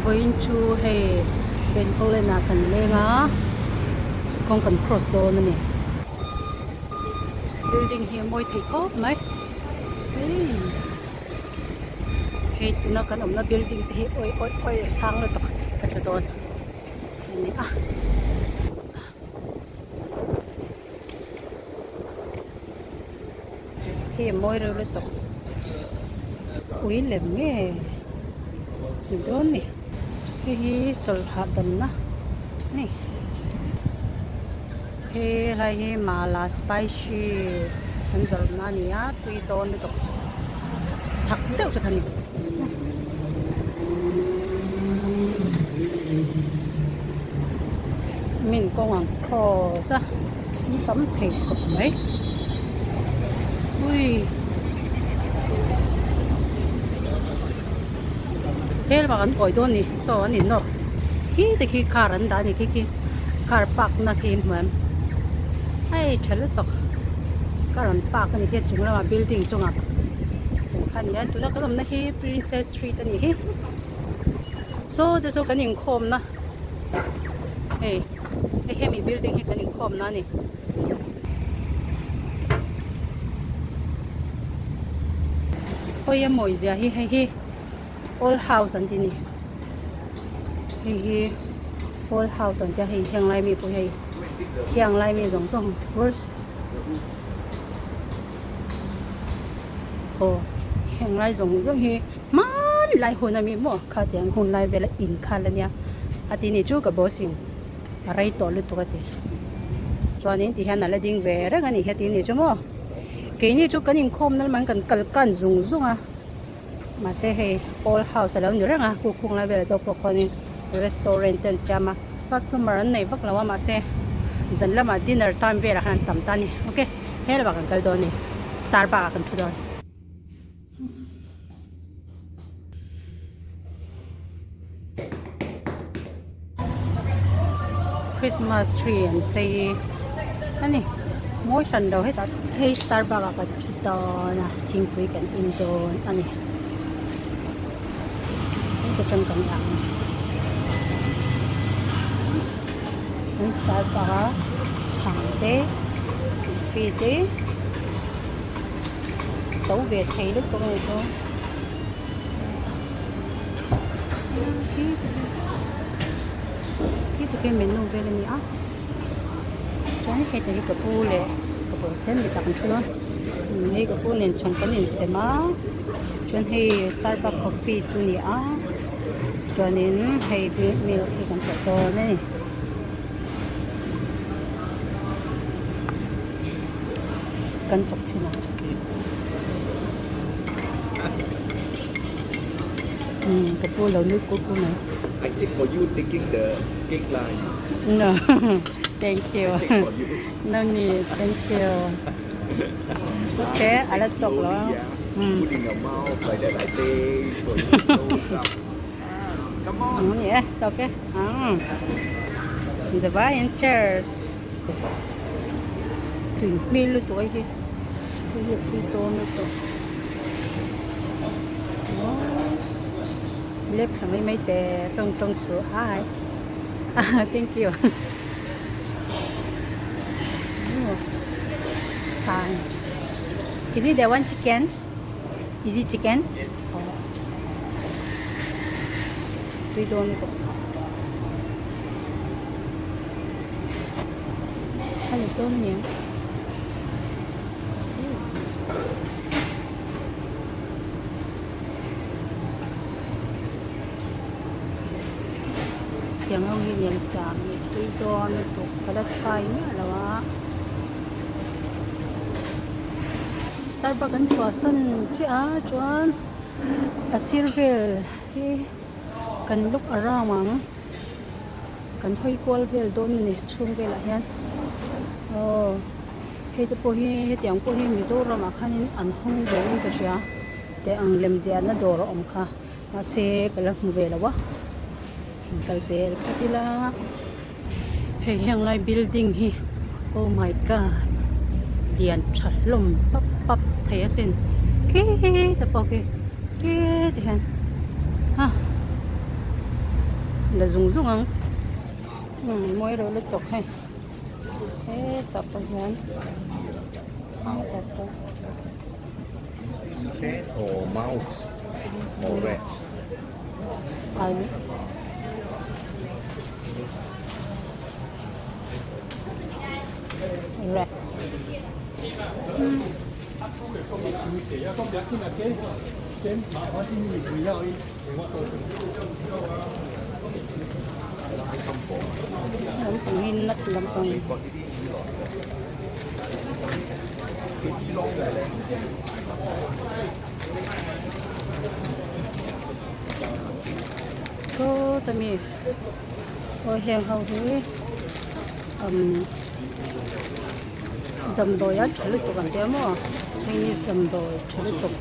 going to hey ben ko le na kan le nga kong kan cross do na ni building hi moi thei ko mai hey tu na kan na building hi oi sang la to ka don ni hi moi ro le to ui lem nghe ni don ni hi chol ha dam na ni he lai he mala spicy han zol na ni a tui don le to thak deu cha khani mình con ăn kho sa những tấm thịt cực mấy ui thế là bạn gọi tôi nè so anh nó khi car anh đã nè khi car park na thêm mà ai chơi được car anh park này khi chúng là building chung à khăn nhá tụi nó có làm na khi Princess Street này khi so để so cái những khom na hey cái mi building cái những khom na nè ôi em mồi gì hi old house anh đi hi old house anh thì hiện lại mi bôi hi hiện lại mi giống giống worse hiện lại giống giống hi mà lại hôn anh mi mua khá tiền hôn lại về là in khá là nha anh đi chú cái boss in rai to lu to cái cho nên thì hiện là đi về đó cái này hiện đi chú mua cái này chú cái nhìn khom nó mang cần cần dùng à mà sẽ hay old house là nhiều à cuộc không lại về là tôi có những restaurant tên xem mà customer này vất là mà sẽ dẫn là mà dinner time về là hàng tầm tan này ok hết là bạn cần đó này Starbucks cần thứ đó Christmas tree and say anh này mỗi lần đầu hết ta hay Starbucks cần chút đó nè thiên quý cần Indo anh này cái chân cẩn thận những Starbucks chẳng thế phi thế tấu về thấy lúc có người thôi khi thực hiện menu về là nhá cho nên khi thấy cái bù lệ cái bù stand bị tạm chua này cái bù nên chẳng có nên xem á cho nên Starbucks coffee tu nhá cho nên hay milk thì còn phải to này cần chọc xin nào cái bù lâu nước của cô này I think for you taking the cake line. No, thank you. No need, thank you. Okay, I like talk lo. Put in your mouth like that, like that. For you to come on. Yeah, okay. The wine cheers. Tùy mi luôn tụi kia. Tụi việc đi tôm luôn tụi. Lép thằng mấy tè trong sữa ai. Thank you. Sang. Is it the one chicken? Is it chicken? Yes. We don't go. Hello, tôm nhỉ? Yang ang ganyan sa amin. Ito ano to, kalatpay niya, alawa. Starbucks ang chuasan siya, chuan. Asirvel. Kan look around ang. Kan hoy kwalvel doon ni, chungvel ayan. Oh. Ito po hiyang po hiyang Mizoram akanin anhong doon ka siya. Te ang lemzian na doro om ka. Kasi palang mubelawa. Kalsel katila hey yang lai building hi oh my god lian chalum pap thaya sin ke ta po ke te han ha là dùng dùng không mỗi rồi lấy tục hay thế tập bằng nhẫn Is this cat or mouse or rat? Rat. Lắm còn hin nát lắm còn. Có tầm gì? Ôi hàng hậu thế. Đầm đồi á chơi lúc còn thế mà. Chinese đầm đồi chơi lúc.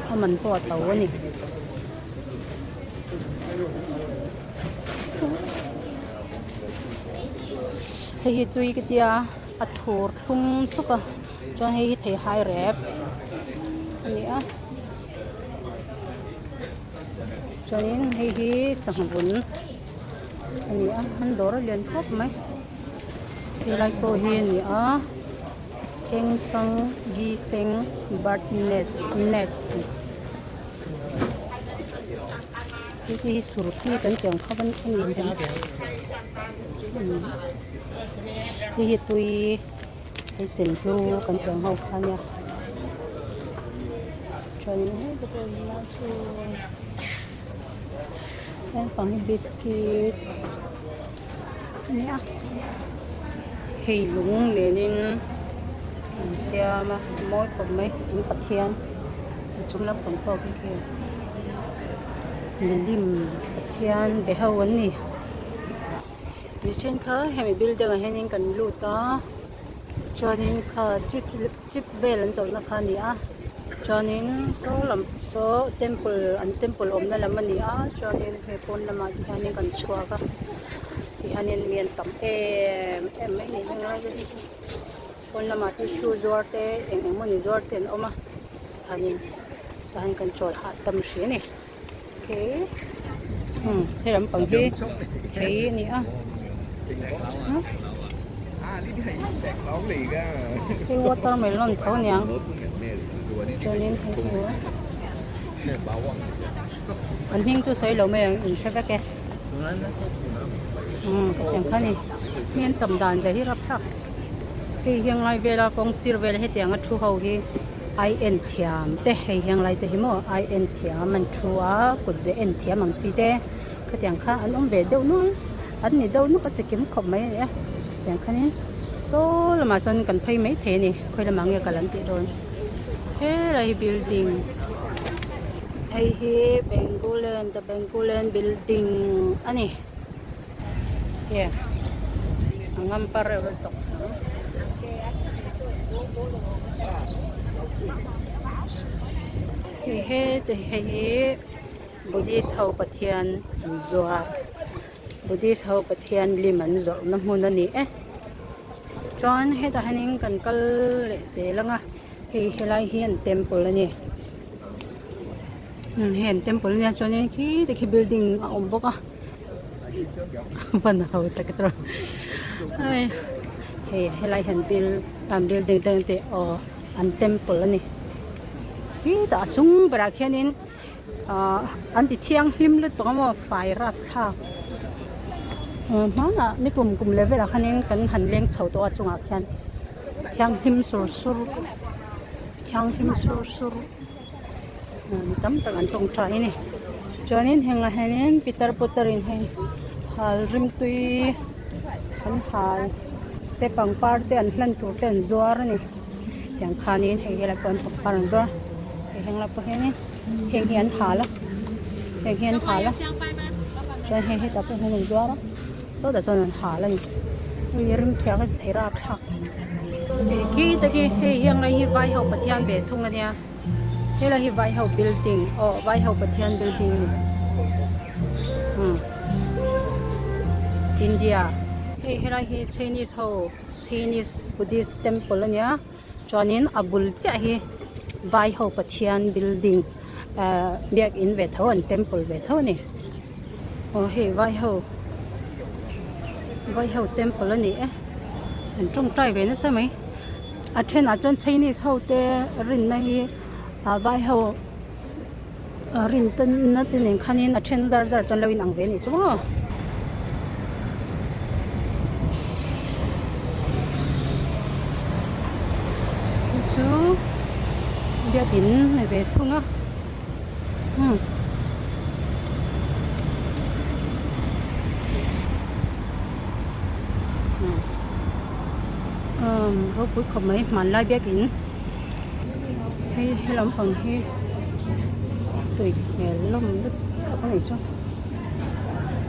Họ mình bỏ tàu này. Thì tuy cái tia ắt thổi thung sức à, cho hay thấy hai rep, nhá, cho nên hay sang bún, nhá, hắn đó là liền khóc mấy, thì lại có hiền nhá, keng sang gi seng bát net, thì sụt thì cái tiếng khóc vẫn không gì. Thì tôi cái xin phiếu cần tiếng học khá nha cho nên hết cái tôi là số em bằng biscuit nhá hay lúng để nên xe mà mỗi phần mấy những bát thiên chúng nó còn có cái kia mình đi bát thiên để hao vấn nè đi trên khơi hay mình build được hay nên cần lụt đó cho nên khờ chip về lần rồi nó khờ nè cho nên số temple ôm nó làm mình nè cho nên phải phone làm mà thì nên cần chua cả thì nên miền tắm em mấy này như nói vậy phone làm mà thì shoe jorte em muốn jorte ôm mà nên cần chua hạt tâm xí nè ok thế làm bằng cái thấy nè Lý này sẹt lóng lì ra. Cái watermelon thấu nhỉ? Cho nên thấy nữa. Anh hiên chú sấy lẩu mẹ anh sẽ vẽ cái. Cái tiếng khá này. Nên tầm đàn giải hi rập chắc. Thì hiện lại về là con sir về là hết tiếng chú hậu hi. IN thiam te hay hiện lại te hi mo IN thiam mình chú á của dễ N thiam bằng gì te. Cái tiếng khá anh ông về đâu nữa. Anh này đâu nó có chỉ kiếm khẩu mấy đấy. Tiếng khá này. Số là mà son cần thấy mấy thế này, khơi là mang nghe cả lần tiệt rồi. Thế là building, hay hi Bengulen building, anh này, yeah, ngam pare rồi đó. Hey, Buddhist hậu Bát Thiên Zoar, Buddhist hậu Bát Thiên liman Zoar nam hun nani John hết đã hành cần cල් lệ dễ lắm à thì lại hiện temple này hiện temple nha cho nên khi building ông bốc à vẫn hậu tất cả rồi thì lại hiện building đang để ở an temple này khi đã chúng bây giờ nên anh đi chiang lim lứt tao mà phải rap thao mà nè cùng level là khanh cần hành lên sầu to chung à khen chiang him sur tấm tầng anh tung trái này cho nên hàng ngày Peter Potter in hay hal rim tui anh hal te pang par te anh lan tu ten zoar này yang khanin hay là con parang zoar hàng là bao nhiêu hàng hiền hal cho nên hay tập hàng zoar số đã số hal là bây giờ rim chiang thấy ra khác khi ta khi hiện nay hi vai học Bát Thiên về thung anh nha thế là hi vai học building vai học Bát Thiên building India thế là hi Chinese Buddhist temple anh nha cho nên abul cha hi vai học Bát Thiên building back in về thâu temple về thâu này oh hey vai ho temple ani an trong trai ve na sa mai a then a chon Chinese ho te rin na hi vai ho rin tan na tin en khanin a then zar chon lo in ang ve ni chu chú bia tín này về thung á ropui không mấy mà lại bia kín hay lắm phần hay tùy nghề lông đất có này chứ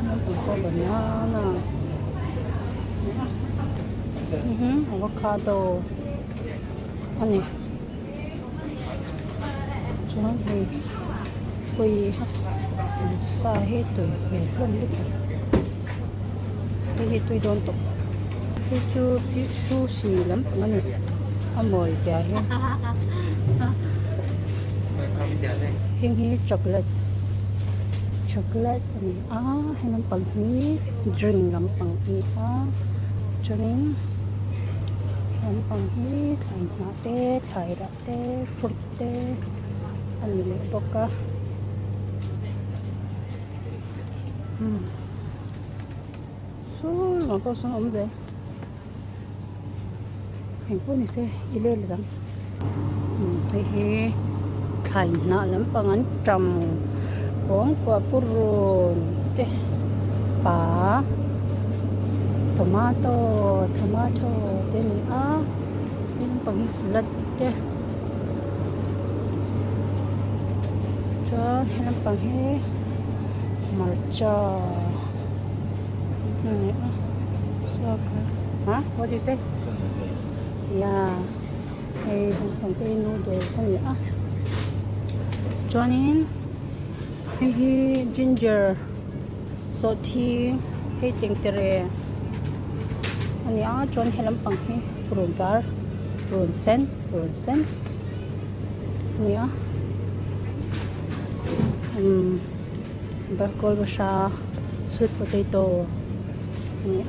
nó còn có banana avocado anh cho thì quỳ xa hết tuổi về không biết cái tôi đón tục cái chú sushi lắm anh này anh mồi già hết hình như chocolate này hay làm bằng ní drink làm bằng ní cho nên làm bằng ní thải nát tê thải rạ tê fruit tê anh lấy bọc cả số nó có sang ống gì hình phố này sẽ ile là thấy thải nát lắm bằng anh trầm con quả purun tê pa tomato tên tên bằng salad tê cho hay làm bằng hết matcha này soccer hả what do you say yeah hay bằng tên noodles này cho nên hay ginger salty hay chanh tere anh cho hay làm bằng hết prawn sen này bakol siya sweet potato này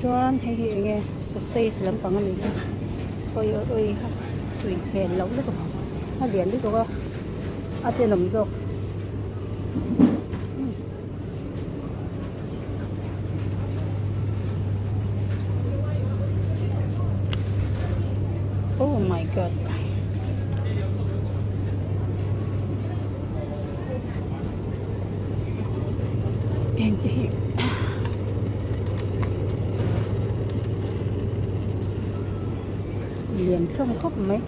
cho hay nghe sausage làm bằng cái này ôi tùy hèn lâu đấy nó liền đấy cô tiền làm rồi oh my god em thì liền không khóc mấy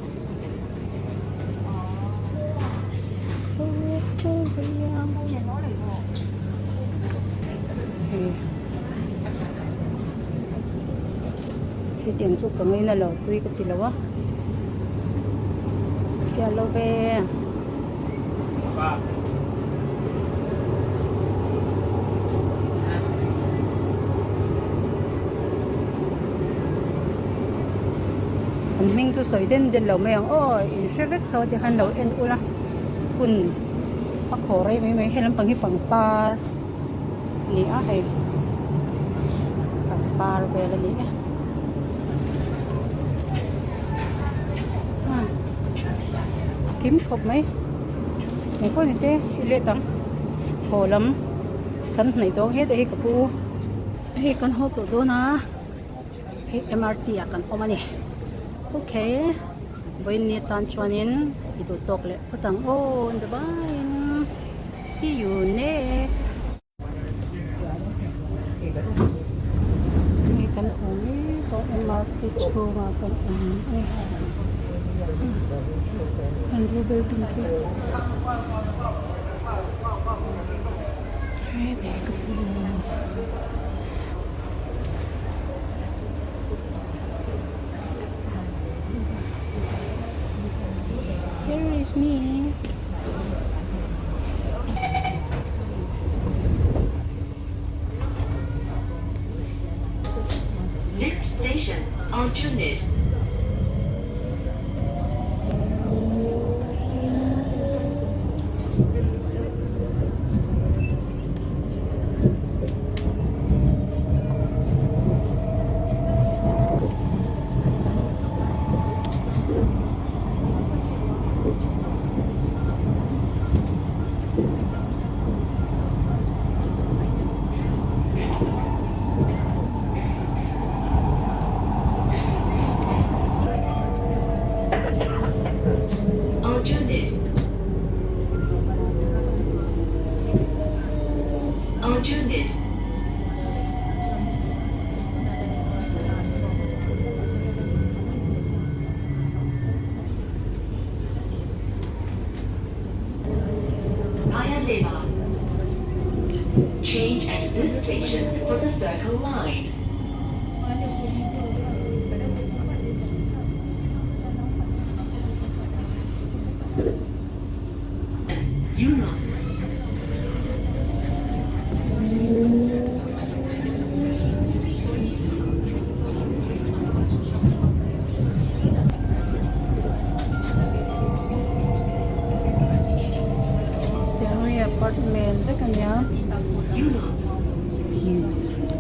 thì tiền chụp cả người là lẩu tuy cái gì lẩu á kia lâu về mình tu soi đến lẩu mèo ôi sẽ rất thôi thì hành lẩu em ula kun bắc khổ đây mấy hay làm bằng cái bằng pa nỉ hay bằng pa về là nỉ kiếm khóc mấy mình có gì sẽ lệ tăng khổ lắm cần này tôi hết đây cái bu hay con hốt tụi tôi na hay MRT à cần ôm anh ok bên này tan chuanin itu talk le patang oh bye see you next ini kan umi to MRT chunga kan umi Andrew building ke hai để cái here is me. Next station, Aljunied. All unit. Paya Lebar. Change at this station for the Circle Line. Yunus. Apartment da kanya Yunus.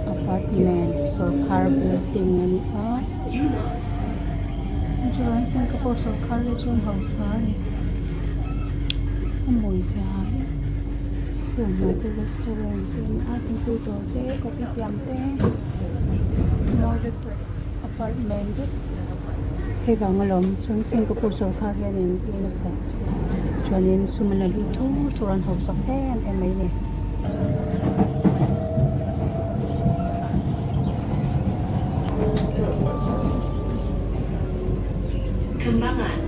apartment Sorkar building ani Yunus. Juan Singapore Sorkar le chun hausa ni amoi ja ko mai ko restaurant ni ating ko to te kopi tiam te modern apartment he bang alom chun Singapore Sorkar ya ni pinasa chuanin sumanali turan hausak em mai ni Kembangan.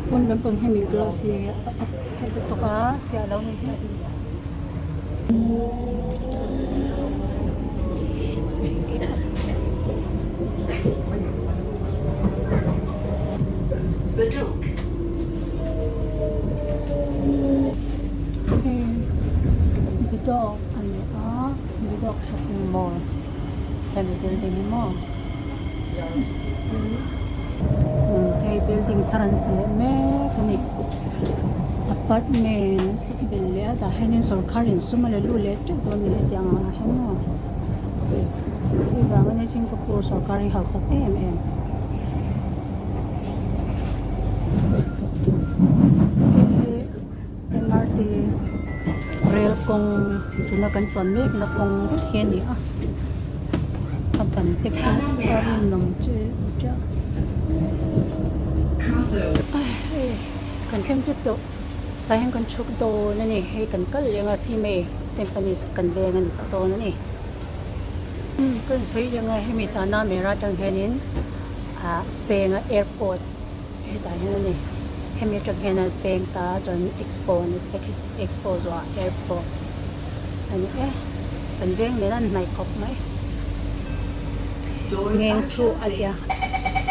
Pun bang hai mi glo si to ka sia lo ni si Bedok. Bedok ani Bedok shopping mall heavy building mo heavy building translate me kani apartment sa bilya da hanin sorkarin sumalalu let to don ni tiang hano iba ngani Singapore sorkari house sa MRT rail kong tunakan me na kong heni apan tek karin nom che cha Castle. ai kan kem tu to tahan kan chuk do na ni he kan kal yang si me tempanis kan bengan to na ni kan sei yang he mi ta na mera tang henin penga airport he ta hen ni he mi tang hen peng ta jon expo zo airport ani kan beng me nan mai khawp mai ngeng su alia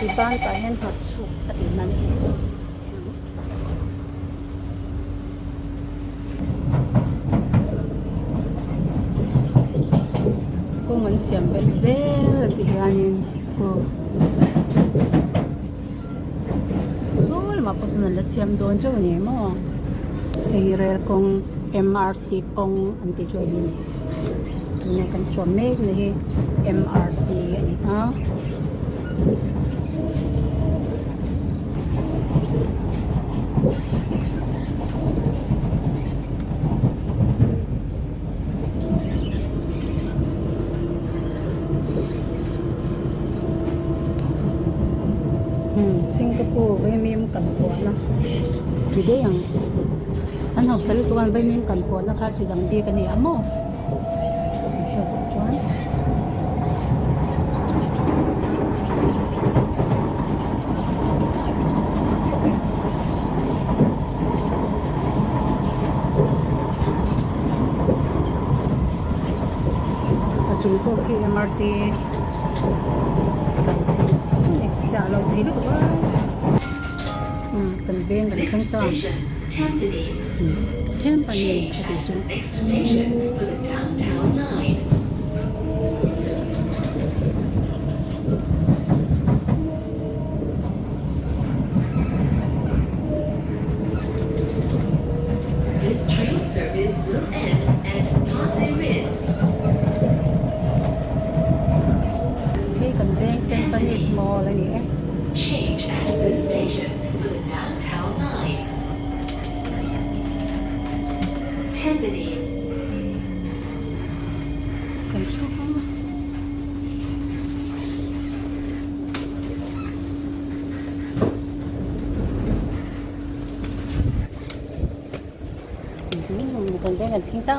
iban ta hen hat su ati nan ko man siam bel zel ti hanin ko sol mapos na la siam don jo ni mo rel kong MRT kong anti jo ni tunya kan chome ni MRT ani Singapore với miếng cẩn của nó thì đấy anh học sẽ tụi anh với miếng cẩn của nó khác chỉ đằng đi cái này ấm không cho tụi choán chúng tôi khi MRT đã lâu thấy nó quá cần viên cần không to Tampines station. Next station for the downtown line. This train service will end at Pasir Ris. Khi cần viên Tampines Mall này nhé. Change at this station for the downtown line. Tampines. Cần chút không? กันทิ้งตา